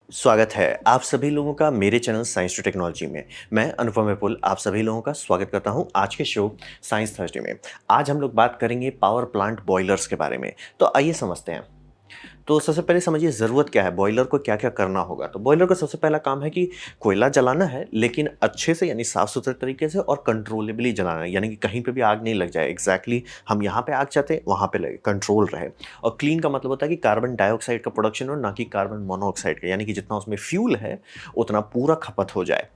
स्वागत है आप सभी लोगों का मेरे चैनल साइंस टू टेक्नोलॉजी में। मैं अनुपम विपुल आप सभी लोगों का स्वागत करता हूं आज के शो साइंस थर्सडे में। आज हम लोग बात करेंगे पावर प्लांट बॉयलर्स के बारे में। तो आइए समझते हैं। तो सबसे पहले समझिए ज़रूरत क्या है, बॉयलर को क्या-क्या करना होगा। तो बॉयलर का सबसे पहला काम है कि कोयला जलाना है, लेकिन अच्छे से यानी साफ-सुथरे तरीके से और कंट्रोलेबली जलाना है, यानी कि कहीं पे भी आग नहीं लग जाए। एग्ज़ैक्टली हम यहाँ पे आग चाहते हैं, वहाँ पे लगे, कंट्रोल रहे। और क्लीन का मतलब होता है कि कार्बन डाइऑक्साइड का प्रोडक्शन हो, ना कि कार्बन मोनोऑक्साइड का, यानी कि जितना उसमें फ्यूल है, उतना पूरा खपत हो जाए।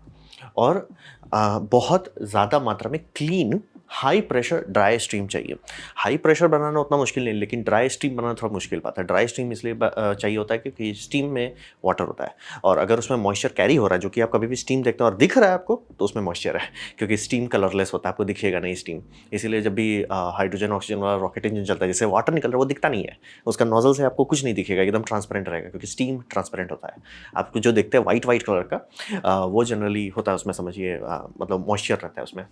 और बहुत ज़्यादा मात्रा में clean high pressure dry steam चाहिए। हाई प्रेशर बनाना उतना मुश्किल नहीं, लेकिन ड्राई स्टीम बनाना थोड़ा मुश्किल बात है। ड्राई स्टीम इसलिए चाहिए होता है क्योंकि स्टीम में वाटर होता है, और अगर उसमें मॉइस्चर कैरी हो रहा है, जो कि आप कभी भी स्टीम देखते हो और दिख रहा है आपको, तो उसमें मॉइस्चर है, क्योंकि स्टीम कलरलेस होता है, आपको दिखेगा नहीं स्टीम। इसीलिए जब भी हाइड्रोजन ऑक्सीजन वाला रॉकेट इंजन चलता है, जिससे वाटर निकल रहा है, वो दिखता नहीं है। उसका नोजल से आपको कुछ नहीं दिखेगा, एकदम ट्रांसपेरेंट रहेगा, क्योंकि स्टीम ट्रांसपेरेंट होता है। आपको जो देखते हैं व्हाइट व्हाइट कलर का, वो जनरली होता है उसमें, समझिए मतलब मॉइस्चर रहता है उसमें।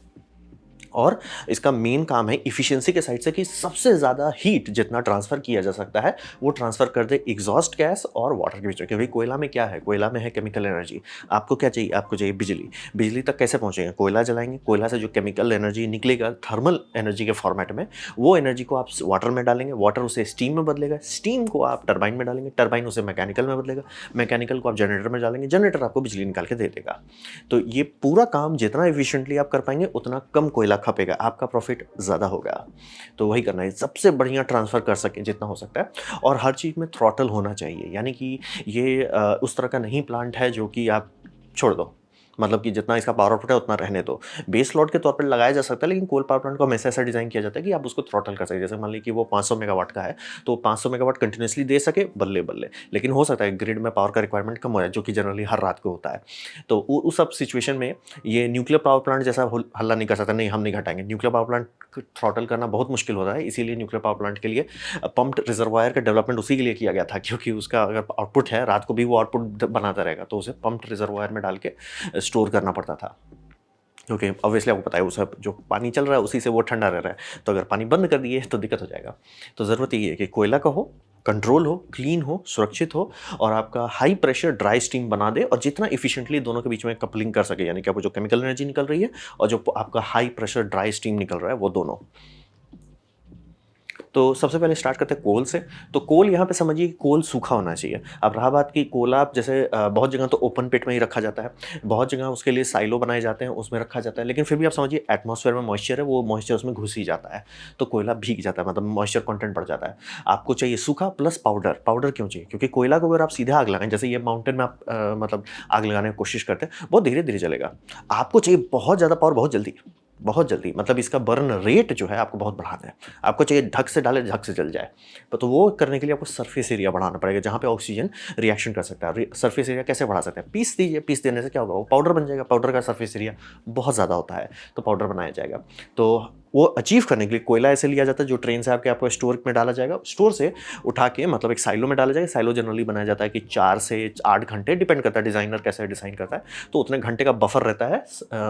और इसका मेन काम है इफ़िशिएंसी के साइड से कि सबसे ज़्यादा हीट जितना ट्रांसफ़र किया जा सकता है, वो ट्रांसफ़र कर दे एग्ज़ॉस्ट गैस और वाटर के बीच में। क्योंकि कोयला में क्या है, कोयला में है केमिकल एनर्जी। आपको क्या चाहिए? आपको चाहिए बिजली। बिजली तक कैसे पहुँचेंगे? कोयला जलाएँगे, कोयला से जो केमिकल एनर्जी निकलेगा थर्मल एनर्जी के फॉर्मेट में, वो एनर्जी को आप वाटर में डालेंगे, वाटर उसे स्टीम में बदलेगा, स्टीम को आप टरबाइन में डालेंगे, टरबाइन उसे मैकेनिकल में बदलेगा, मैकेनिकल को आप जनरेटर में डालेंगे, जनरेटर आपको बिजली निकाल के दे देगा। तो ये पूरा काम जितना एफिशिएंटली आप कर पाएँगे, उतना कम कोयला खपेगा, आपका प्रॉफ़िट ज़्यादा होगा। तो वही करना है, सबसे बढ़िया ट्रांसफ़र कर सकें जितना हो सकता है। और हर चीज़ में थ्रॉटल होना चाहिए, यानी कि ये उस तरह का नहीं प्लांट है जो कि आप छोड़ दो। मतलब कि जितना इसका पावर आउटपुट है उतना रहने दो। बेस लोड के तौर पर लगाया जा सकता है, लेकिन कोल पावर प्लांट को हमेशा ऐसा डिज़ाइन किया जाता है कि आप उसको थ्रॉटल कर सकें। जैसे मान लीजिए कि वो 500 मेगावाट का है, तो 500 मेगावाट कंटिन्यूअसली दे सके, बल्ले-बल्ले। लेकिन हो सकता है ग्रिड में पावर का रिक्वायरमेंट कम हो जाए, जो कि जनरली हर रात को होता है। तो उ उस सब सिचुएशन में ये न्यूक्लियर पावर प्लांट जैसा हल्ला नहीं कर सकता, नहीं हम नहीं घटाएँगे। न्यूक्लियर पावर प्लांट को थ्रॉटल करना बहुत मुश्किल होता है, इसीलिए न्यूक्लियर पावर प्लांट के लिए पम्प्ड रिजर्वायर का डेवलपमेंट उसी के लिए किया गया था, क्योंकि उसका अगर आउटपुट है, रात को भी वो आउटपुट बनाता रहेगा, तो उसे पम्प्ड रिजर्वायर में डाल के स्टोर करना पड़ता था। क्योंकि ऑब्वियसली आपको पता है, उस जो पानी चल रहा है उसी से वो ठंडा रह रहा है, तो अगर पानी बंद कर दिए तो दिक्कत हो जाएगा। तो ज़रूरत यही है कि कोयला का हो, कंट्रोल हो, क्लीन हो, सुरक्षित हो, और आपका हाई प्रेशर ड्राई स्टीम बना दे, और जितना एफिशिएंटली दोनों के बीच में कपलिंग कर सके, यानी कि आपको जो केमिकल एनर्जी निकल रही है और जो आपका हाई प्रेशर ड्राई स्टीम निकल रहा है, वो दोनों। तो सबसे पहले स्टार्ट करते हैं कोल से। तो कोल यहाँ पे समझिए कि कोल सूखा होना चाहिए। अब रहा बात कि कोला आप जैसे बहुत जगह तो ओपन पिट में ही रखा जाता है, बहुत जगह उसके लिए साइलो बनाए जाते हैं, उसमें रखा जाता है, लेकिन फिर भी आप समझिए एटमॉस्फेयर में मॉइस्चर है, वो मॉइस्चर उसमें घुस ही जाता है, तो कोयला भीग जाता है, मतलब मॉइस्चर कंटेंट बढ़ जाता है। आपको चाहिए सूखा प्लस पाउडर। पाउडर क्यों चाहिए? क्योंकि कोयला को अगर आप सीधे आग लगाएं, जैसे ये माउंटेन में आप मतलब आग लगाने की कोशिश करते हैं, बहुत धीरे धीरे जलेगा। आपको चाहिए बहुत ज़्यादा पावर, बहुत जल्दी, बहुत जल्दी, मतलब इसका बर्न रेट जो है आपको बहुत बढ़ाना है। आपको चाहिए ढक से डाले, झक से जल जाए। तो वो करने के लिए आपको सरफेस एरिया बढ़ाना पड़ेगा, जहाँ पे ऑक्सीजन रिएक्शन कर सकता है। सरफेस एरिया कैसे बढ़ा सकते हैं? पीस दीजिए, पीस देने से क्या होगा, वो पाउडर बन जाएगा। पाउडर का सरफेस एरिया बहुत ज़्यादा होता है, तो पाउडर बनाया जाएगा। तो वो अचीव करने के लिए कोयला ऐसे लिया जाता है, जो ट्रेन से आपको स्टोर में डाला जाएगा, स्टोर से उठा के मतलब एक साइलो में डाला जाएगा। साइलो जनरली बनाया जाता है कि 4 से 8 घंटे, डिपेंड करता है डिज़ाइनर कैसे डिज़ाइन करता है, तो उतने घंटे का बफर रहता है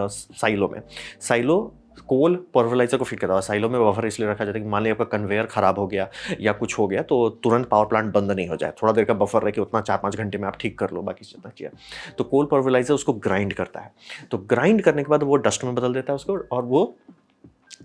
साइलो में। साइलो कोल पल्वराइज़र को फिट करता है। साइलो में बफर इसलिए रखा जाता है कि मान लीजिए आपका कन्वेयर खराब हो गया या कुछ हो गया, तो तुरंत पावर प्लांट बंद नहीं हो जाए। थोड़ा देर का बफर रह के उतना 4-5 घंटे में आप ठीक कर लो, बाकी जितना चाहिए। तो कोल पल्वराइज़र उसको ग्राइंड करता है। तो ग्राइंड करने के बाद वो डस्ट में बदल देता है उसको, और वो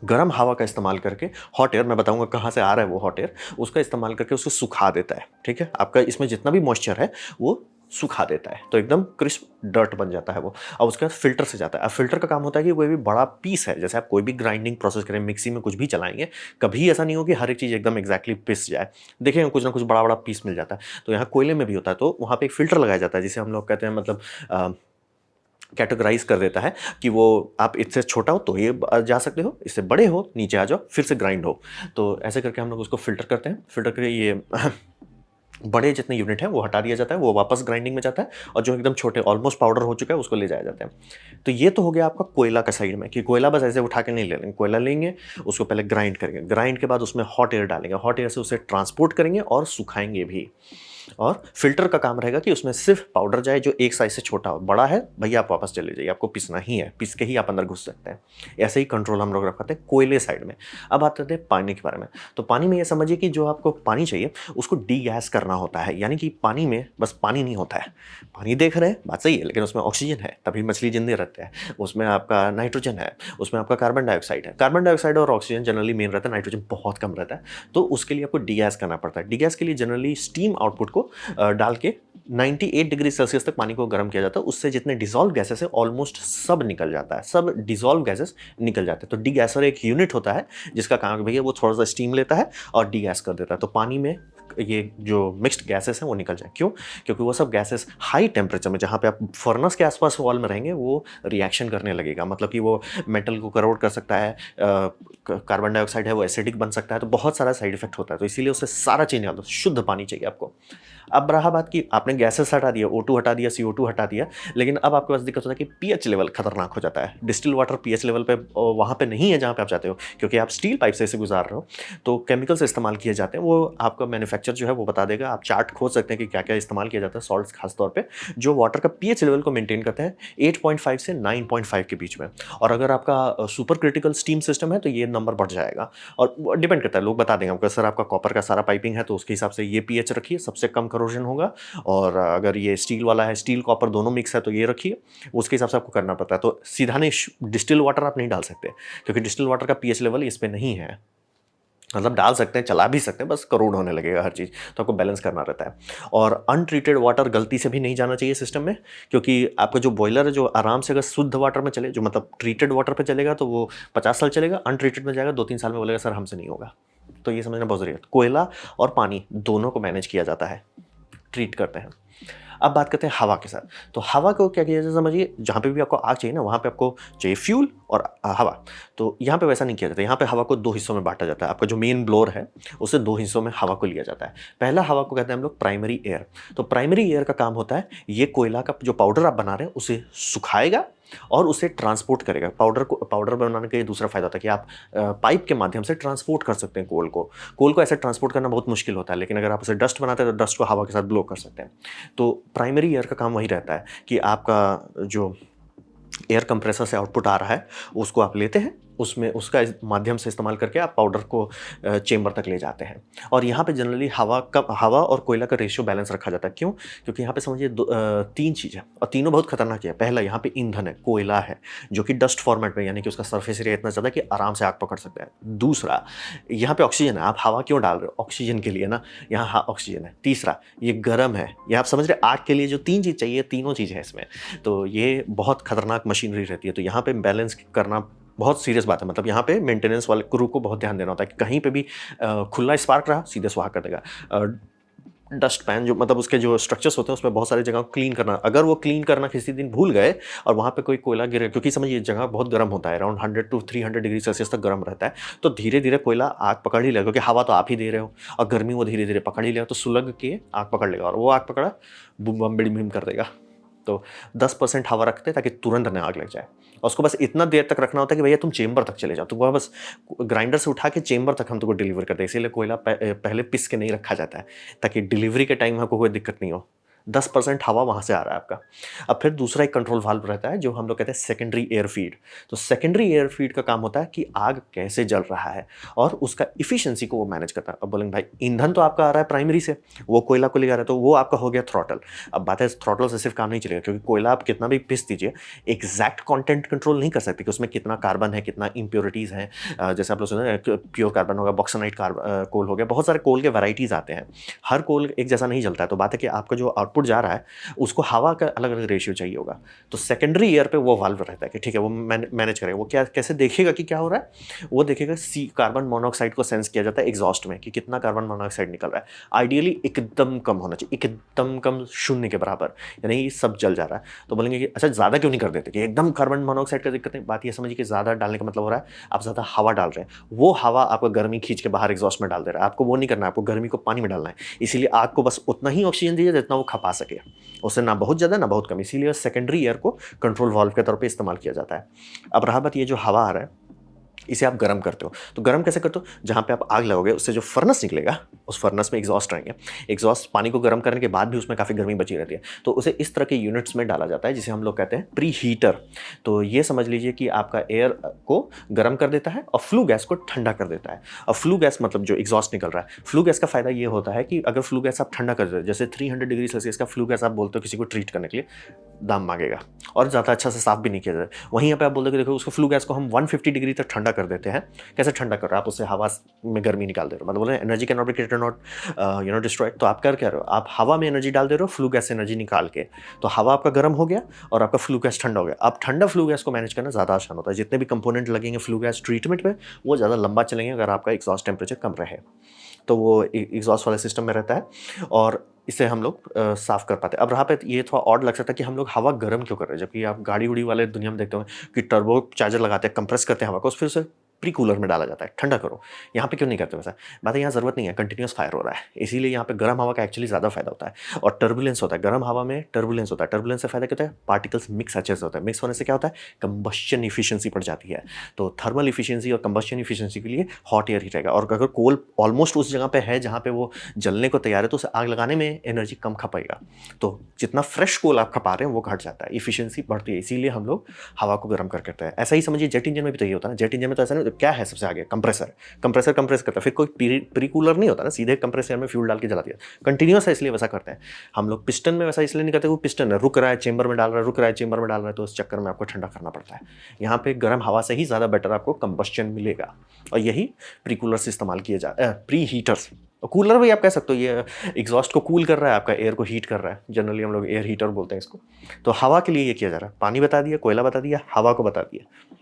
गर्म हवा का इस्तेमाल करके, हॉट एयर, मैं बताऊंगा कहाँ से आ रहा है वो हॉट एयर, उसका इस्तेमाल करके उसको सुखा देता है। ठीक है, आपका इसमें जितना भी मॉइस्चर है वो सुखा देता है, तो एकदम क्रिस्प डर्ट बन जाता है वो। अब उसके बाद फिल्टर से जाता है। अब फिल्टर का काम होता है कि कोई भी बड़ा पीस है, जैसे आप कोई भी ग्राइंडिंग प्रोसेस करें, मिक्सी में कुछ भी चलाएंगे, कभी ऐसा नहीं हो कि हर एक चीज़ एकदम एग्जैक्टली पिस जाए। देखेंगे कुछ ना कुछ बड़ा बड़ा पीस मिल जाता है, तो यहाँ कोयले में भी होता है। तो वहाँ पे एक फिल्टर लगाया जाता है, जिसे हम लोग कहते हैं, मतलब कैटेगराइज कर देता है कि वो आप इससे छोटा हो तो ये जा सकते हो, इससे बड़े हो नीचे आ जाओ, फिर से ग्राइंड हो। तो ऐसे करके हम लोग उसको फ़िल्टर करते हैं। फ़िल्टर करके ये बड़े जितने यूनिट हैं वो हटा दिया जाता है, वो वापस ग्राइंडिंग में जाता है, और जो एकदम छोटे ऑलमोस्ट पाउडर हो चुका है उसको ले जाया जाता है। तो ये तो हो गया आपका कोयला का साइड में, कि कोयला बस ऐसे उठा के नहीं ले लेंगे, कोयला लेंगे, उसको पहले ग्राइंड करेंगे, ग्राइंड के बाद उसमें हॉट एयर डालेंगे, हॉट एयर से उसे ट्रांसपोर्ट करेंगे और सुखाएंगे भी। और फिल्टर का काम रहेगा कि उसमें सिर्फ पाउडर जाए जो एक साइज से छोटा हो, बड़ा है भैया आप वापस चले जाइए, आपको पिसना ही है, पिस के ही आप अंदर घुस सकते हैं। ऐसे ही कंट्रोल हम लोग रखते हैं कोयले साइड में। अब आते हैं पानी के बारे में। तो पानी में ये समझिए कि जो आपको पानी चाहिए उसको डी गैस करना होता है, यानी कि पानी में बस पानी नहीं होता है। पानी देख रहे हैं बात सही है, लेकिन उसमें ऑक्सीजन है तभी मछली जिंदे रहते हैं, उसमें आपका नाइट्रोजन है, उसमें आपका कार्बन डाइऑक्साइड है। कार्बन डाइऑक्साइड और ऑक्सीजन जनरली मेन रहता है, नाइट्रोजन बहुत कम रहता है। तो उसके लिए आपको डी गैस करना पड़ता है। डी गैस के लिए जनरली स्टीम आउटपुट को डाल के 98 डिग्री सेल्सियस तक पानी को गर्म किया जाता है। उससे जितने डिसॉल्व गैसेस है ऑलमोस्ट सब निकल जाता है, सब डिसॉल्व गैसेस निकल जाते हैं। तो डी गैसर एक यूनिट होता है जिसका काम भैया वो थोड़ा सा स्टीम लेता है और डी गैस कर देता है, तो पानी में ये जो मिक्स्ड गैसेस हैं वो निकल जाए। क्यों? क्योंकि वो सब गैसेस हाई टेम्परेचर में, जहाँ पे आप फर्नेस के आसपास वॉल में रहेंगे, वो रिएक्शन करने लगेगा। मतलब कि वो मेटल को करोड कर सकता है, कार्बन डाइऑक्साइड है वो एसिडिक बन सकता है, तो बहुत सारा साइड इफेक्ट होता है। तो इसीलिए उससे सारा चीज़ निकाल दो, शुद्ध पानी चाहिए आपको। अब रहा बात कि आपने गैसेस हटा दिया, O2 हटा दिया, CO2 हटा दिया, लेकिन अब आपके पास दिक्कत होता है कि पीएच लेवल खतरनाक हो जाता है। डिस्टिल वाटर पीएच लेवल पे वहाँ पे नहीं है जहाँ पे आप चाहते हो, क्योंकि आप स्टील पाइप से इसे गुजार रहे हो। तो केमिकल्स इस्तेमाल किए जाते हैं, वो आपका मैन्युफैक्चर जो है वो बता देगा। आप चार्ट खोज सकते हैं कि क्या क्या इस्तेमाल किया जाता है, सॉल्ट्स खास तौर पे जो वाटर का पीएच लेवल को मेंटेन करते हैं 8.5 से 9.5 के बीच में। और अगर आपका सुपर क्रिटिकल स्टीम सिस्टम है तो ये नंबर बढ़ जाएगा। और डिपेंड करता है, लोग बता देंगे आपको, सर आपका कॉपर का सारा पाइपिंग है तो उसके हिसाब से ये पीएच रखिए, सबसे कम करोजन होगा। और अगर ये स्टील वाला है, स्टील कॉपर दोनों मिक्स है, तो ये रखिए, उसके हिसाब से आपको करना पड़ता है। तो सीधा नहीं डिस्टिल वाटर आप नहीं डाल सकते, क्योंकि डिस्टिल वाटर का पीएच लेवल इस पे नहीं है। मतलब डाल सकते हैं, चला भी सकते हैं, बस करोड़ होने लगेगा हर चीज़, तो आपको बैलेंस करना रहता है। और अनट्रीटेड वाटर गलती से भी नहीं जाना चाहिए सिस्टम में, क्योंकि आपका जो बॉयलर है जो आराम से अगर शुद्ध वाटर में चले, जो मतलब ट्रीटेड वाटर पे चलेगा तो वो 50 साल चलेगा, अनट्रीटेड में जाएगा 2-3 साल में बोलेगा सर हमसे नहीं होगा। तो ये समझना बहुत ज़रूरी है। कोयला और पानी दोनों को मैनेज किया जाता है, ट्रीट करते हैं। अब बात करते हैं हवा के साथ। तो हवा को क्या किया जाए, समझिए जहाँ पे भी आपको आग चाहिए ना, वहाँ पे आपको चाहिए फ्यूल और हवा। तो यहाँ पे वैसा नहीं किया जाता। यहाँ पे हवा को 2 हिस्सों में बांटा जाता है। आपका जो मेन ब्लोअर है उसे 2 हिस्सों में हवा को लिया जाता है। पहला हवा को कहते हैं हम लोग प्राइमरी एयर। तो प्राइमरी एयर का काम होता है, ये कोयला का जो पाउडर आप बना रहे हैं उसे सुखाएगा और उसे ट्रांसपोर्ट करेगा। पाउडर बनाने का ये दूसरा फायदा होता है कि आप पाइप के माध्यम से ट्रांसपोर्ट कर सकते हैं कोल को ऐसे ट्रांसपोर्ट करना बहुत मुश्किल होता है, लेकिन अगर आप उसे डस्ट बनाते हैं तो डस्ट को हवा के साथ ब्लो कर सकते हैं। तो प्राइमरी एयर का काम वही रहता है कि आपका जो एयर कंप्रेसर से आउटपुट आ रहा है उसको आप लेते हैं, उसमें उसका माध्यम से इस्तेमाल करके आप पाउडर को चेंबर तक ले जाते हैं। और यहाँ पे जनरली हवा और कोयला का रेशियो बैलेंस रखा जाता है। क्यों? क्योंकि यहाँ पे समझिए 3 चीज़ है और तीनों बहुत खतरनाक है। पहला, यहाँ पे ईंधन है, कोयला है जो कि डस्ट फॉर्मेट में, यानी कि उसका सरफेस एरिया इतना ज़्यादा कि आराम से आग पकड़ सकता है। दूसरा, यहाँ पे ऑक्सीजन है। आप हवा क्यों डाल रहे हो? ऑक्सीजन के लिए ना, यहाँ ऑक्सीजन है। तीसरा, ये गर्म है। ये आप समझ रहे, आग के लिए जो 3 चीज़ चाहिए, तीनों चीज़ है इसमें। तो ये बहुत खतरनाक मशीनरी रहती है। तो यहाँ पे बैलेंस करना बहुत सीरियस बात है। मतलब यहाँ पे मेंटेनेंस वाले क्रू को बहुत ध्यान देना होता है कि कहीं पे भी खुला स्पार्क रहा सीधे सुहा कर देगा। डस्ट पैन जो मतलब उसके जो स्ट्रक्चर्स होते हैं उसमें बहुत सारी जगह क्लीन करना, अगर वो क्लीन करना किसी दिन भूल गए और वहाँ पे कोई कोयला गिरे, क्योंकि समझिए जगह बहुत गर्म होता है, अराउंड 100 to 300 डिग्री सेल्सियस तक गर्म रहता है, तो धीरे धीरे कोयला आग पकड़ ही लेगा, क्योंकि हवा तो आप ही दे रहे हो और गर्मी वो धीरे धीरे पकड़ ही लेगा, तो सुलग के आग पकड़ लेगा और वो आग पकड़ा बूम बम बिड़ी भीम कर देगा। तो 10% हवा रखते हैं ताकि तुरंत न आग लग जाए। और उसको बस इतना देर तक रखना होता है कि भैया तुम चेंबर तक चले जाओ, तो वह बस ग्राइंडर से उठा के चेंबर तक हम तुमको डिलीवर करते हैं। इसीलिए कोयला पहले पिस के नहीं रखा जाता है, ताकि डिलीवरी के टाइम आपको कोई दिक्कत नहीं हो। 10% हवा वहाँ से आ रहा है आपका। अब फिर दूसरा एक कंट्रोल वाल्व रहता है जो हम लोग कहते हैं सेकेंडरी एयर फीड। तो सेकेंडरी एयर फीड का काम होता है कि आग कैसे जल रहा है और उसका इफिशियंसी को वो मैनेज करता है। अब बोलेंगे भाई ईंधन तो आपका आ रहा है प्राइमरी से, वो कोयला को ले जा रहा है, तो वो आपका हो गया थ्रॉटल। अब बात है थ्रॉटल से सिर्फ काम नहीं चलेगा, क्योंकि कोयला आप कितना भी पिस दीजिए, एग्जैक्ट कॉन्टेंट कंट्रोल नहीं कर सकते कि उसमें कितना कार्बन है, कितना इम्प्योरिटीज़ हैं। जैसे आप लोग सुने प्योर कार्बन होगा, बॉक्साइट कोल हो गया, बहुत सारे कोल के वैराइटीज़ आते हैं। हर कोल एक जैसा नहीं जलता है। तो बात है कि आपका जो आउटपुट जा रहा है उसको हवा का अलग अलग रेशियो चाहिए होगा। तो सेकेंडरी एयर पे वो वाल्व रहता है कि ठीक है वो मैनेज करेगा। वो क्या कैसे देखेगा कि क्या हो रहा है? वो देखेगा कार्बन मोनोऑक्साइड को सेंस किया जाता है एग्जॉस्ट में कि कितना कार्बन मोनोऑक्साइड निकल रहा है। आइडियली एकदम कम होना चाहिए, एकदम कम, शून्य के बराबर, यानी ये सब जल जा रहा है। तो बोलेंगे कि अच्छा ज़्यादा क्यों नहीं कर देते कि एकदम कार्बन मोनोऑक्साइड का दिक्कत है? बात ये समझिए कि ज़्यादा डालने का मतलब हो रहा है आप ज़्यादा हवा डाल रहे हैं, वो हवा आपको गर्मी खींच के बाहर एग्जॉस्ट में डाल दे रहा है। आपको वो नहीं करना है, आपको गर्मी को पानी में डालना है। इसीलिए आग को बस उतना ही ऑक्सीजन दीजिए जितना वो खपा सके, उससे ना बहुत ज़्यादा ना बहुत कम। इसीलिए सेकेंडरी एयर को कंट्रोल वाल्व के तौर पे इस्तेमाल किया जाता है। अब रहा बात ये जो हवा आ रहा है, इसे आप गर्म करते हो। तो गर्म कैसे करते हो? जहाँ पे आप आग लगाओगे उससे जो फर्नेस निकलेगा, उस फर्नेस में एग्जॉस्ट रहेंगे। एग्जॉस्ट पानी को गर्म करने के बाद भी उसमें काफ़ी गर्मी बची रहती है। तो उसे इस तरह के यूनिट्स में डाला जाता है जिसे हम लोग कहते हैं प्री हीटर। तो ये समझ लीजिए कि आपका एयर को गर्म कर देता है और फ्लू गैस को ठंडा कर देता है। और फ्लू गैस मतलब जो एग्जॉस्ट निकल रहा है, फ्लू गैस का फायदा ये होता है कि अगर फ्लू गैस आप ठंडा कर देते हो, जैसे 300 डिग्री सेल्सियस का फ्लू गैस आप बोलते हो किसी को ट्रीट करने के लिए, दाम मांगेगा और ज़्यादा अच्छा से साफ भी नहीं किया जाता। वहीं यहाँ पे आप बोलते हो कि देखो उसको फ्लू गैस को हम 150 डिग्री तक ठंडा कर देते हैं। कैसे ठंडा कर रहे हो? आप उससे हवा में गर्मी निकाल दे रहे हो, मतलब बोल रहे हैं energy can not be created not destroyed. तो आप कर क्या रहे हो? आप हवा में एनर्जी डाल दे रहे हो फ्लू गैस से एनर्जी निकाल के। तो हवा आपका गर्म हो गया और आपका फ्लू गैस ठंडा हो गया। अब ठंडा फ्लू गैस को मैनेज करना ज़्यादा आसान होता है। जितने भी कंपोनेंट लगेंगे फ्लू गैस ट्रीटमेंट में वो ज़्यादा लंबा चलेंगे अगर आपका एग्जॉस्ट टेम्परेचर कम रहे। तो वो एग्जॉस्ट वाले सिस्टम में रहता है और इसे हम लोग साफ कर पाते हैं। अब रहा पे ये थोड़ा ऑड लग सकता है कि हम लोग हवा गर्म क्यों कर रहे हैं, जबकि आप गाड़ी उड़ी वाले दुनिया में देखते होंगे कि टर्बो चार्जर लगाते हैं, कंप्रेस करते हैं हवा को, फिर उसे प्री कूलर में डाला जाता है ठंडा करो। यहाँ पे क्यों नहीं करते वैसा? बात है यहाँ ज़रूरत नहीं है, कंटिन्यूस फायर हो रहा है, इसीलिए यहाँ पे गर्म हवा का एक्चुअली ज़्यादा फायदा होता है। और टर्बुलेंस होता है गर्म हवा में, टर्बुलेंस होता है। टर्बुलेंस से फायदा क्या होता है? पार्टिकल्स मिक्स अच्छे से होता है। मिक्स होने से क्या होता है? कंबस्शन इफिशियंसी बढ़ जाती है। तो थर्मल इफिशियंसी और कंबस्शन इफिशियंसी के लिए हॉट एयर ही रहेगा। और अगर कोल ऑलमोस्ट उस जगह पे है जहाँ पे वो जलने को तैयार है तो उसे आग लगाने में एनर्जी कम खपाएगा। तो जितना फ्रेश कोल आप खपा रहे हैं वो घट जाता है, इफिशियंसी बढ़ती है। इसीलिए हम लोग हवा को गर्म कर करते हैं। ऐसा ही समझिए जेट इंजन में भी तो ये होता है ना। जेट इंजन में तो ऐसा नहीं, क्या है सबसे आगे? कंप्रेसर। कंप्रेसर कंप्रेस करता है, फिर कोई प्री कूलर नहीं होता ना, सीधे कंप्रेसर में फ्यूल डाल के जला दिया। कंटिन्यूस है इसलिए वैसा करते हैं हम लोग। पिस्टन में वैसा इसलिए नहीं करते, वो पिस्टन है, रुक रहा है चेंबर में डाल रहा है, रुक रहा है चेंबर में डाल रहा है, तो उस चक्कर में आपको ठंडा करना पड़ता है। यहाँ पे गर्म हवा से ही ज़्यादा बेटर आपको कंबस्शन मिलेगा। और यही प्री कूलर से इस्तेमाल किए प्री हीटर्स। कूलर भी आप कह सकते हो, ये एग्जॉस्ट को कूल कर रहा है, आपका एयर को हीट कर रहा है। जनरली हम लोग एयर हीटर बोलते हैं इसको। तो हवा के लिए ये किया जा रहा है। पानी बता दिया, कोयला बता दिया, हवा को बता दिया।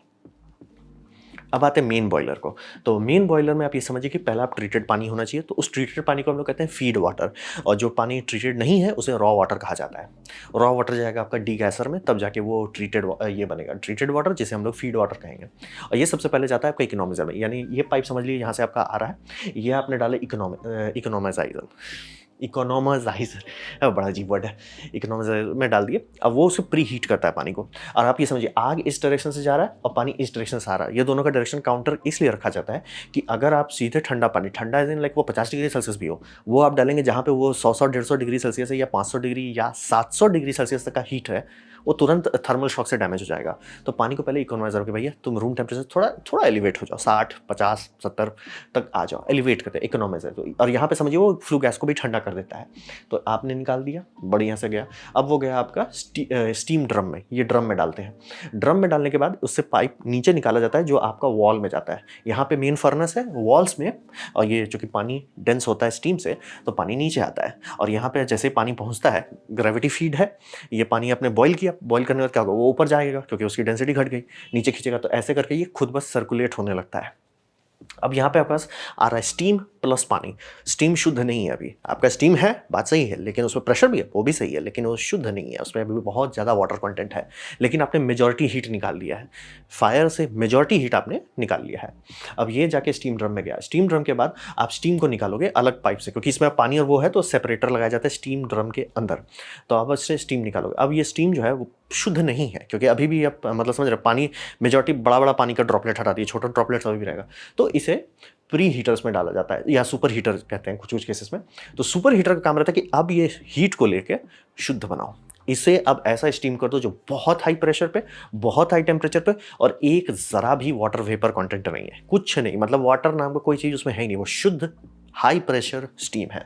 अब आते हैं मेन बॉयलर को। तो मेन बॉयलर में आप ये समझिए कि पहला आप ट्रीटेड पानी होना चाहिए। तो उस ट्रीटेड पानी को हम लोग कहते हैं फीड वाटर। और जो पानी ट्रीटेड नहीं है उसे रॉ वाटर कहा जाता है। रॉ वाटर जाएगा आपका डीगैसर में, तब जाके वो ट्रीटेड ये बनेगा ट्रीटेड वाटर, जिसे हम लोग फीड वाटर कहेंगे। और ये सबसे पहले जाता है आपका इकोनॉमिजर में, यानी ये पाइप समझ लीजिए यहाँ से आपका आ रहा है, ये आपने डाले इकोनॉमाइजाइजर, इकोनॉमाइजाइजर बड़ा अजीब वर्ड है, इकोनॉमाइजाइजर में डाल दिए। अब वो उसे प्री हीट करता है पानी को। और आप ये समझिए आग इस डायरेक्शन से जा रहा है और पानी इस डायरेक्शन से आ रहा है। ये दोनों का डायरेक्शन काउंटर इसलिए रखा जाता है कि अगर आप सीधे ठंडा पानी, ठंडा एज इन लाइक वो 50 डिग्री सेल्सियस भी हो, वो आप डालेंगे जहाँ पे वो 100-150 डिग्री सेल्सियस है, या 500 डिग्री या 700 डिग्री सेल्सियस तक का हीट है, वो तुरंत थर्मल शॉक से डैमेज हो जाएगा। तो पानी को पहले इकोनॉमाइजर के भैया तुम रूम टेम्परेचर थोड़ा एलिवेट हो जाओ, 60, 50, 70 तक आ जाओ, एलिवेट करते हैं इकोनॉमाइजर। तो और यहाँ पे समझिए वो फ्लू गैस को भी ठंडा कर देता है। तो आपने निकाल दिया, बढ़िया से गया। अब वो गया आपका स्टीम ड्रम में। ये ड्रम में डालते हैं। ड्रम में डालने के बाद उससे पाइप नीचे निकाला जाता है जो आपका वॉल में जाता है। यहाँ पे मेन फर्नेस है, वॉल्स में, और ये जो कि पानी डेंस होता है स्टीम से, तो पानी नीचे आता है। और यहाँ पे जैसे पानी पहुँचता है, ग्रेविटी फीड है, ये पानी आपने बॉईल किया, बॉईल करने के बाद क्या होगा? वो ऊपर जाएगा क्योंकि उसकी डेंसिटी घट गई, नीचे खींचेगा, तो ऐसे करके ये खुद बस सर्कुलेट होने लगता है। अब यहाँ पे आपके पास आ रहा है स्टीम प्लस पानी। स्टीम शुद्ध नहीं है अभी, आपका स्टीम है, बात सही है, लेकिन उसमें प्रेशर भी है, वो भी सही है, लेकिन वो शुद्ध नहीं है, उसमें अभी भी बहुत ज़्यादा वाटर कंटेंट है। लेकिन आपने मेजॉरिटी हीट निकाल लिया है, फायर से मेजॉरिटी हीट आपने निकाल लिया है। अब ये जाके स्टीम ड्रम में गया। स्टीम ड्रम के बाद आप स्टीम को निकालोगे अलग पाइप से, क्योंकि इसमें पानी और वो है तो सेपरेटर लगाया जाता है स्टीम ड्रम के अंदर। तो आप उससे स्टीम निकालोगे। अब ये स्टीम जो है वो शुद्ध नहीं है, क्योंकि अभी भी आप मतलब समझ रहे, पानी मेजॉरिटी बड़ा बड़ा पानी का ड्रॉपलेट हटाती है, छोटा ड्रॉपलेट अभी भी रहेगा। तो इसे प्री हीटर्स में डाला जाता है, या सुपर हीटर कहते हैं कुछ केसेस में। तो सुपर हीटर का काम रहता है कि अब ये हीट को लेके शुद्ध बनाओ। इसे अब ऐसा स्टीम कर दो जो बहुत हाई प्रेशर पे, बहुत हाई टेम्परेचर पे, और एक ज़रा भी वाटर वेपर कंटेंट नहीं है, कुछ नहीं, मतलब वाटर नाम का कोई चीज़ उसमें है ही नहीं, वो शुद्ध हाई प्रेशर स्टीम है।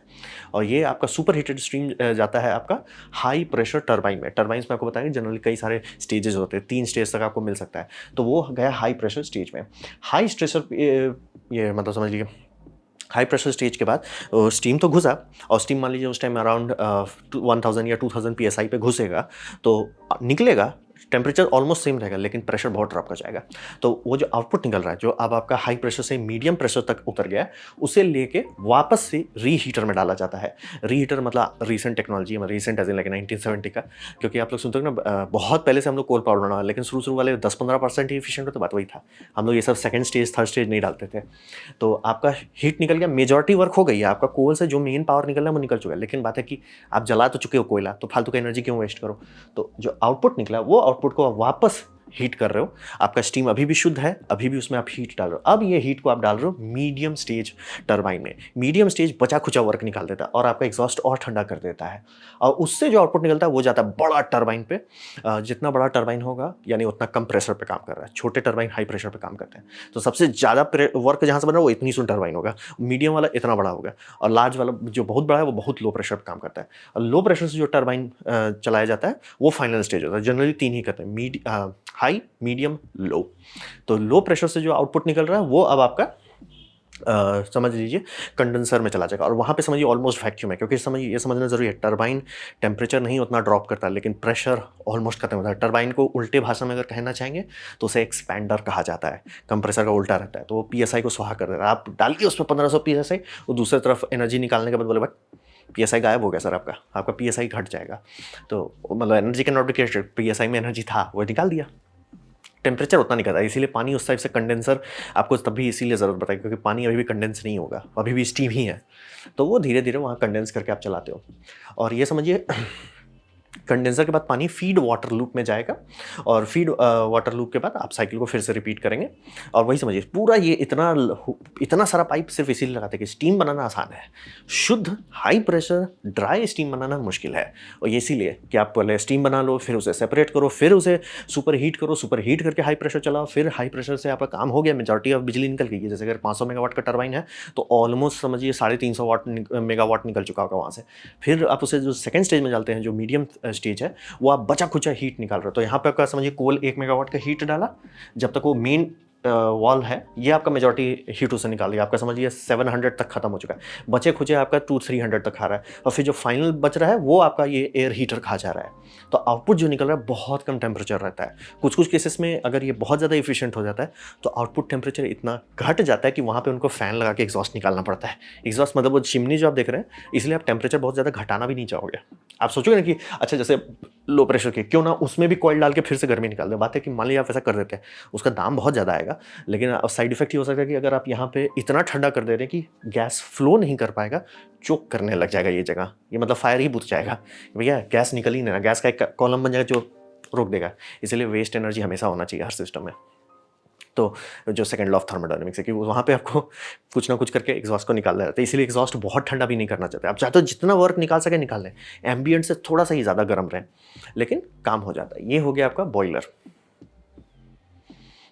और ये आपका सुपर हीटेड स्टीम जाता है आपका हाई प्रेशर टरबाइन में। टरबाइंस में आपको बताएंगे जनरली कई सारे स्टेजेस होते हैं, 3 स्टेज तक आपको मिल सकता है। तो वो गया हाई प्रेशर स्टेज में। हाई प्रेशर ये मतलब समझ लीजिए हाई प्रेशर स्टेज के बाद स्टीम तो घुसा, और स्टीम मान लीजिए उस टाइम अराउंड 1000 या 2000 PSI पे घुसेगा, तो निकलेगा, टेम्परेचर ऑलमोस्ट सेम रहेगा, लेकिन प्रेशर बहुत ड्रॉप कर जाएगा। तो वो जो आउटपुट निकल रहा है, जो अब आपका हाई प्रेशर से मीडियम प्रेशर तक उतर गया है, उसे लेके वापस से रीहीटर में डाला जाता है। रीहीटर मतलब रीसेंट टेक्नोलॉजी है, रीसेंट एज इन लाइक 1970 का, क्योंकि आप लोग सुनते हो ना बहुत पहले से हम लोग कोल पावर बना, लेकिन शुरू वाले 10-15% ही एफिशिएंट हो, तो बात वही था। हम लोग ये सब सेकंड स्टेज थर्ड स्टेज नहीं डालते थे। तो आपका हीट निकल गया, मेजॉरिटी वर्क हो गई है, आपका कोल से जो मेन पावर निकल रहा है वो निकल चुका है। लेकिन बात है कि आप जला तो चुके हो कोयला, तो फालतू का एनर्जी क्यों वेस्ट करो। तो जो आउटपुट निकला, वो आउटपुट को वापस हीट कर रहे हो, आपका स्टीम अभी भी शुद्ध है, अभी भी उसमें आप हीट डाल रहे हो। अब ये हीट को आप डाल रहे हो मीडियम स्टेज टरबाइन में। मीडियम स्टेज बचा खुचा वर्क निकाल देता है और आपका एग्जॉस्ट और ठंडा कर देता है, और उससे जो आउटपुट निकलता है वो जाता है बड़ा टरबाइन पे। जितना बड़ा टरबाइन होगा यानी उतना कम प्रेशर पे काम कर रहा है। छोटे टरबाइन हाई प्रेशर पे काम करते हैं, तो सबसे ज़्यादा वर्क जहाँ से बन रहा है वो इतनी सुन टरबाइन होगा, मीडियम वाला इतना बड़ा होगा, और लार्ज वाला जो बहुत बड़ा है वो बहुत लो प्रेशर पे काम करता है। और लो प्रेशर से जो टरबाइन चलाया जाता है वो फाइनल स्टेज होता है। जनरली 3 ही करते हैं, हाई, मीडियम, लो। तो लो प्रेशर से जो आउटपुट निकल रहा है वो अब आपका समझ लीजिए कंडेंसर में चला जाएगा, और वहाँ पे समझिए ऑलमोस्ट वैक्यूम है, क्योंकि समझिए ये समझना जरूरी है, टरबाइन टेम्परेचर नहीं उतना ड्रॉप करता लेकिन प्रेशर ऑलमोस्ट खत्म होता है। टरबाइन को उल्टे भाषा में अगर कहना चाहेंगे तो उसे एक्सपैंडर कहा जाता है, कंप्रेसर का उल्टा रहता है, तो वो पीएसआई को सुहा कर देता है। आप डालिए उसमें 1500 पीएसआई, वो दूसरी तरफ एनर्जी निकालने के बाद बोले भाई पीएसआई गायब हो गया सर, आपका पीएसआई घट जाएगा। तो मतलब energy can not be created, PSI में एनर्जी था वो निकाल दिया। टेम्परेचर उतना नहीं करता, इसीलिए पानी उस टाइप से कंडेंसर आपको तभी इसीलिए ज़रूरत बताएगी क्योंकि पानी अभी भी कंडेंस नहीं होगा, अभी भी स्टीम ही है। तो वो धीरे धीरे वहाँ कंडेंस करके आप चलाते हो, और ये समझिए कंडेंसर के बाद पानी फीड वाटर लूप में जाएगा, और फीड वाटर लूप के बाद आप साइकिल को फिर से रिपीट करेंगे। और वही समझिए पूरा ये इतना सारा पाइप सिर्फ इसीलिए लगाते हैं कि स्टीम बनाना आसान है, शुद्ध हाई प्रेशर ड्राई स्टीम बनाना मुश्किल है। और ये इसीलिए कि आप पहले स्टीम बना लो, फिर उसे सेपरेट करो, फिर उसे सुपर हीट करो, सुपर हीट करके हाई प्रेशर चलाओ, फिर हाई प्रेशर से आपका काम हो गया, मेजॉरिटी ऑफ बिजली निकल गई है। जैसे अगर 500 मेगावाट का टरबाइन है तो ऑलमोस्ट समझिए 350 मेगावाट निकल चुका होगा वहाँ से। फिर आप उसे जो सेकेंड स्टेज में डालते हैं, जो मीडियम स्टेज है, वो आप बचा खुचा हीट निकाल रहे हो। तो यहाँ पे आपका समझिए कोल 1 मेगावाट का हीट डाला, जब तक वो मेन वॉल है ये आपका मेजॉरिटी हीट उसे निकाल दिया, आपका समझिए 700 तक खत्म हो चुका है, बचे खुचे आपका 200-300 तक खा रहा है, और फिर जो फाइनल बच रहा है वो आपका ये एयर हीटर खा जा रहा है। तो आउटपुट जो निकल रहा है बहुत कम टेम्परेचर रहता है। कुछ कुछ केसेस में अगर ये बहुत ज़्यादा इफिशिएंट हो जाता है तो आउटपुट टेम्परेचर इतना घट जाता है कि वहाँ पर उनको फैन लगा के एग्जॉस्ट निकालना पड़ता है। एग्जॉस्ट मतलब वो चिमनी जो आप देख रहे हैं, इसलिए आप टेम्परेचर बहुत ज़्यादा घटाना भी नहीं चाहोगे। आप सोचोगे ना कि अच्छा जैसे लो प्रेशर के क्यों ना उसमें भी कॉइल डाल के फिर से गर्मी निकाल दे। बात है कि मान लीजिए आप ऐसा कर देते हैं, उसका दाम बहुत ज़्यादा आएगा, लेकिन साइड इफेक्ट ये हो सकता है कि अगर आप यहाँ पे इतना ठंडा कर दे रहे हैं कि गैस फ्लो नहीं कर पाएगा, चोक करने लग जाएगा ये जगह, ये मतलब फायर ही बुझ जाएगा, भैया गैस निकल ही नहीं रहा, गैस का एक कॉलम बन जाएगा जो रोक देगा। इसलिए वेस्ट एनर्जी हमेशा होना चाहिए हर सिस्टम में। तो जो सेकंड लॉ ऑफ थर्मोडायनेमिक्स है कि वहाँ पे आपको कुछ ना कुछ करके एग्जॉस्ट को निकालना रहता है, इसलिए एग्जॉस्ट बहुत ठंडा भी नहीं करना चाहते। आप चाहते हो जितना वर्क निकाल सके निकाल लें, एम्बियंट से थोड़ा सा ही ज़्यादा गर्म रहे, लेकिन काम हो जाता है। ये हो गया आपका बॉयलर।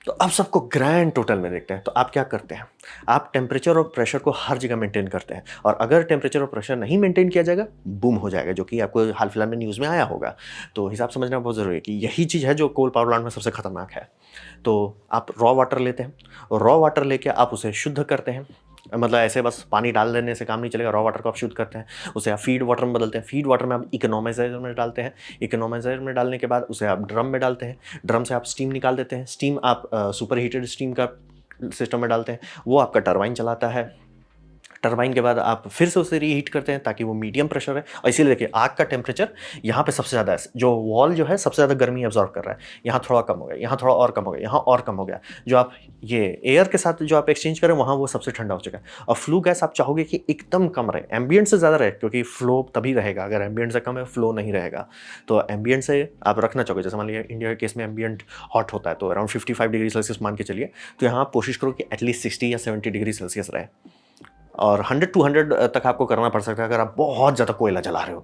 तो अब सबको ग्रैंड टोटल में देखते हैं। तो आप क्या करते हैं, आप टेम्परेचर और प्रेशर को हर जगह मेंटेन करते हैं, और अगर टेम्परेचर और प्रेशर नहीं मेंटेन किया जाएगा बूम हो जाएगा, जो कि आपको हाल फिलहाल में न्यूज़ में आया होगा। तो हिसाब समझना बहुत ज़रूरी है कि यही चीज़ है जो कोल पावर प्लांट में सबसे खतरनाक है। तो आप रॉ वाटर लेते हैं, रॉ वाटर लेके आप उसे शुद्ध करते हैं, मतलब ऐसे बस पानी डाल देने से काम नहीं चलेगा, रॉ वाटर को आप शुद्ध करते हैं, उसे आप फीड वाटर में बदलते हैं, फीड वाटर में आप इकोनॉमाइजर में डालते हैं, इकोनॉमाइजर में डालने के बाद उसे आप ड्रम में डालते हैं, ड्रम से आप स्टीम निकाल देते हैं, स्टीम आप सुपर हीटेड स्टीम का सिस्टम में डालते हैं, वो आपका टरबाइन चलाता है। टरबाइन के बाद आप फिर से उसे रीहीट करते हैं ताकि वो मीडियम प्रेशर है, और इसीलिए देखिए आग का टेम्परेचर यहाँ पे सबसे ज़्यादा है, जो वॉल जो है सबसे ज़्यादा गर्मी एब्जॉर्ब कर रहा है, यहाँ थोड़ा कम हो गया, यहाँ थोड़ा और कम हो गया, यहाँ और कम हो गया। जो आप ये एयर के साथ जो आप एक्सचेंज करें वहाँ वो सबसे ठंडा हो चुका है। और फ्लू गैस आप चाहोगे कि एकदम कम रहे, एम्बियंट से ज़्यादा रहे, क्योंकि फ्लो तभी रहेगा, अगर एम्बियंट से कम है फ्लो नहीं रहेगा। तो एम्बियंट से आप रखना चाहोगे, जैसे मान लीजिए इंडिया के केस में एम्बियंट हॉट होता है तो अराउंड 55 डिग्री सेल्सियस मान के चलिए, तो यहाँ आप कोशिश करो कि एटलीस्ट 60 या 70 डिग्री सेल्सियस रहे, और 100-200 तक आपको करना पड़ सकता है अगर आप बहुत ज़्यादा कोयला जला रहे हो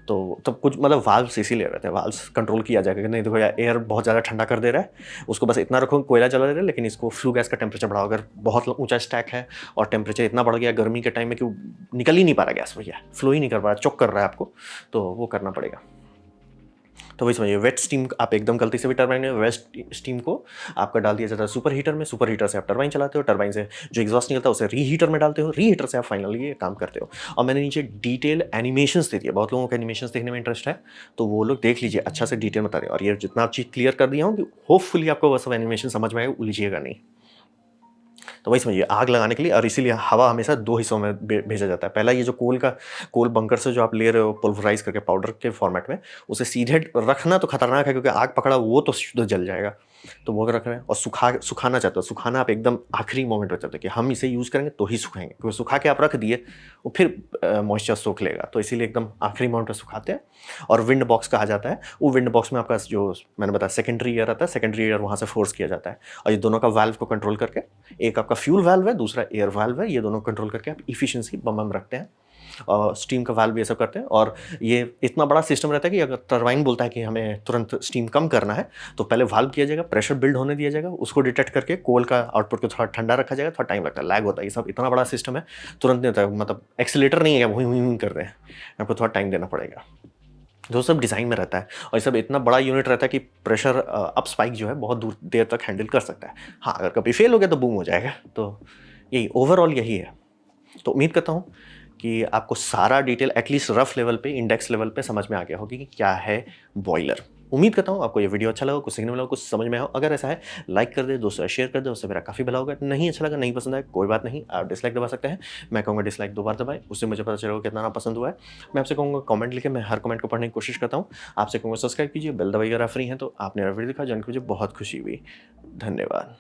तो तब कुछ मतलब वाल्व्स इसीलिए रहते हैं, वाल्व्स कंट्रोल किया जाएगा कि नहीं देखो यार एयर बहुत ज़्यादा ठंडा कर दे रहा है, उसको बस इतना रखो कोयला जला दे रहा है, लेकिन इसको फ्लू गैस का टेम्परेचर बढ़ाओ। अगर बहुत ऊंचा स्टैक है और टेम्परेचर इतना बढ़ गया गर्मी के टाइम में कि निकल ही नहीं पा रहा गैस, भैया फ्लो ही नहीं कर पा रहा, चोक कर रहा है आपको, तो वो करना पड़ेगा। तो वही समझिए वेट स्टीम आप एकदम गलती से भी टरबाइन में वेस्ट स्टीम को आपका डाल दिया जाता है सुपर हीटर में, सुपर हीटर से आप टरबाइन चलाते हो, टरबाइन से जो एग्जॉस्ट निकलता है उसे रीहीटर में डालते हो, रीहीटर से आप फाइनली ये काम करते हो। और मैंने नीचे डिटेल एनिमेशंस दे दिया, बहुत लोगों को एनिमेशंस देखने में इंटरेस्ट है तो वो लोग देख लीजिए, अच्छा से डिटेल बता रहे, और ये जितना चीज़ क्लियर कर दिया हूँ कि होपफुली आपको वो सब एनिमेशन समझ में आएगा, उलझिएगा नहीं। तो वही समझिए आग लगाने के लिए, और इसीलिए हवा हमेशा 2 हिस्सों में भेजा जाता है। पहला ये जो कोल बंकर से जो आप ले रहे हो पल्वराइज करके पाउडर के फॉर्मेट में, उसे सीधे रखना तो खतरनाक है क्योंकि आग पकड़ा वो तो शुद्ध जल जाएगा, तो वो अगर रख रहे हैं और सुखाना चाहते हो, सुखाना आप एकदम आखिरी मोमेंट पे चाहते हो कि हम इसे यूज़ करेंगे तो ही सुखाएँगे, क्योंकि सुखा के आप रख दिए, वो फिर मॉइस्चर सोख लेगा, तो इसीलिए एकदम आखिरी मोमेंट पे सुखाते हैं। और विंड बॉक्स कहा जाता है, वो विंड बॉक्स में आपका जो मैंने बताया सेकेंडरी एयर आता है, सेकेंडरी एयर वहाँ से फोर्स किया जाता है और ये दोनों का वाल्व को कंट्रोल करके, एक आपका फ्यूल वाल्व है, दूसरा एयर वाल्व है, ये दोनों कंट्रोल करके आप इफिशिएंसी बम रखते हैं। स्टीम का वाल्व ये सब करते हैं और ये इतना बड़ा सिस्टम रहता है कि अगर टरबाइन बोलता है कि हमें तुरंत स्टीम कम करना है, तो पहले वाल्व किया जाएगा, प्रेशर बिल्ड होने दिया जाएगा, उसको डिटेक्ट करके कोल का आउटपुट को थोड़ा ठंडा रखा जाएगा, थोड़ा टाइम लगता है, लैग होता है, ये सब इतना बड़ा सिस्टम है, तुरंत नहीं होता है, मतलब एक्सीलेटर नहीं है कि हुई कर रहे हैं, आपको थोड़ा टाइम देना पड़ेगा। जो सब डिज़ाइन में रहता है और ये सब इतना बड़ा यूनिट रहता है कि प्रेशर अप स्पाइक जो है बहुत दूर देर तक हैंडल कर सकता है। हाँ, अगर कभी फेल हो गया तो बूम हो जाएगा। तो यही ओवरऑल यही है। तो उम्मीद करता हूँ कि आपको सारा डिटेल एटलीस्ट रफ लेवल पे, इंडेक्स लेवल पे समझ में आ गया होगी कि क्या है बॉयलर। उम्मीद करता हूँ आपको ये वीडियो अच्छा लगा, कुछ सीखने मिला हो, कुछ समझ में आया हो। अगर ऐसा है, लाइक कर दे, दोस्तों शेयर कर दे, उससे मेरा काफ़ी भला होगा। नहीं अच्छा लगा, नहीं पसंद आया, कोई बात नहीं, आप डिसलाइक दबा सकते हैं। मैं कहूँगा डिसलाइक 2 बार दबाएँ, उससे मुझे पता चलेगा कितना ना पसंद हुआ है। मैं आपसे कहूँगा कमेंट लिखें, मैं हर कमेंट को पढ़ने की कोशिश करता हूँ। आपसे कहूँगा सब्सक्राइब कीजिए, बेल दबाइए अगर आप फ्री हैं तो। आपने मेरा वीडियो देखा, जान के मुझे बहुत खुशी हुई। धन्यवाद।